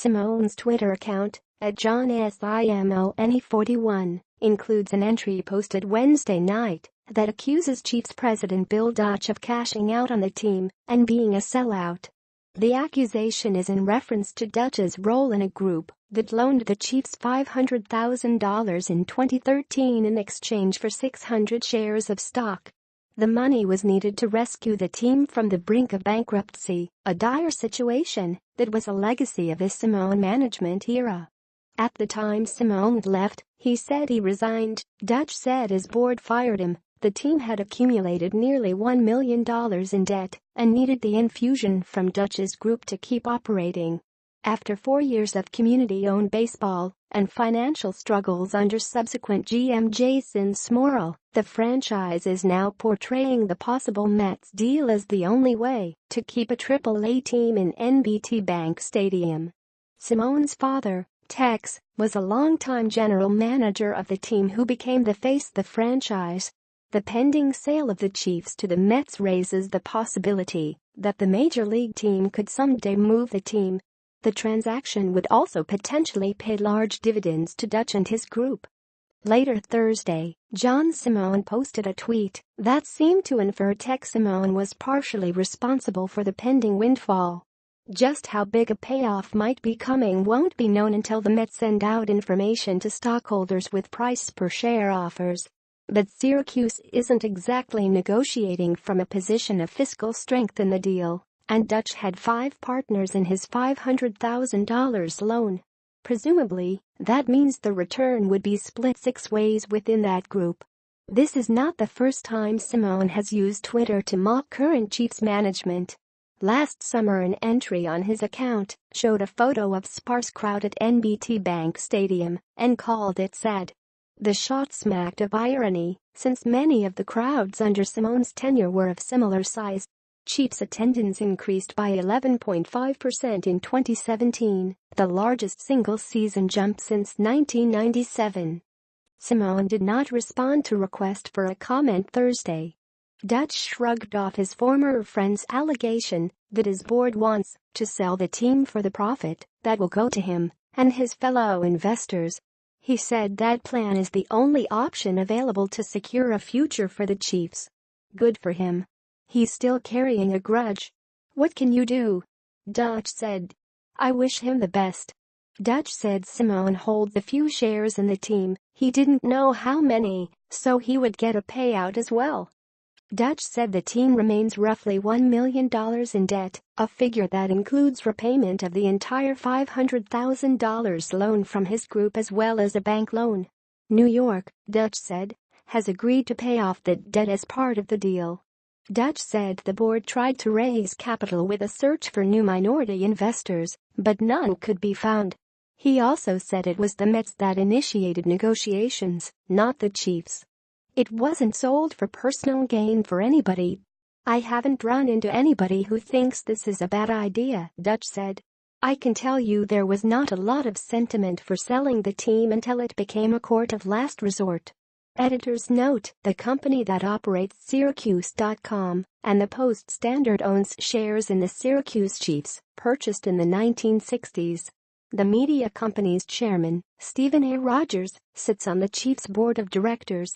Simone's Twitter account, @John Simone 41, includes an entry posted Wednesday night that accuses Chiefs president Bill Dutch of cashing out on the team and being a sellout. The accusation is in reference to Dutch's role in a group that loaned the Chiefs $500,000 in 2013 in exchange for 600 shares of stock. The money was needed to rescue the team from the brink of bankruptcy, a dire situation that was a legacy of the Simone management era. At the time Simone left, he said he resigned. Dutch said his board fired him. The team had accumulated nearly $1 million in debt and needed the infusion from Dutch's group to keep operating. After 4 years of community-owned baseball and financial struggles under subsequent GM Jason Smorrell, the franchise is now portraying the possible Mets deal as the only way to keep a Triple-A team in NBT Bank Stadium. Simone's father, Tex, was a longtime general manager of the team who became the face of the franchise. The pending sale of the Chiefs to the Mets raises the possibility that the Major League team could someday move the team. The transaction would also potentially pay large dividends to Dutch and his group. Later Thursday, John Simone posted a tweet that seemed to infer Tex Simone was partially responsible for the pending windfall. Just how big a payoff might be coming won't be known until the Mets send out information to stockholders with price per share offers. But Syracuse isn't exactly negotiating from a position of fiscal strength in the deal, and Dutch had 5 partners in his $500,000 loan. Presumably, that means the return would be split 6 ways within that group. This is not the first time Simone has used Twitter to mock current Chiefs management. Last summer, an entry on his account showed a photo of sparse crowd at NBT Bank Stadium and called it sad. The shot smacked of irony, since many of the crowds under Simone's tenure were of similar size. Chiefs attendance increased by 11.5% in 2017, the largest single-season jump since 1997. Simone did not respond to request for a comment Thursday. Dutch shrugged off his former friend's allegation that his board wants to sell the team for the profit that will go to him and his fellow investors. He said that plan is the only option available to secure a future for the Chiefs. Good for him. He's still carrying a grudge. What can you do? Dutch said. I wish him the best. Dutch said Simone holds a few shares in the team. He didn't know how many, so he would get a payout as well. Dutch said the team remains roughly $1 million in debt, a figure that includes repayment of the entire $500,000 loan from his group as well as a bank loan. New York, Dutch said, has agreed to pay off the debt as part of the deal. Dutch said the board tried to raise capital with a search for new minority investors, but none could be found. He also said it was the Mets that initiated negotiations, not the Chiefs. It wasn't sold for personal gain for anybody. I haven't run into anybody who thinks this is a bad idea, Dutch said. I can tell you there was not a lot of sentiment for selling the team until it became a court of last resort. Editor's note: the company that operates Syracuse.com and the Post-Standard owns shares in the Syracuse Chiefs, purchased in the 1960s. The media company's chairman, Stephen A. Rogers, sits on the Chiefs' board of directors.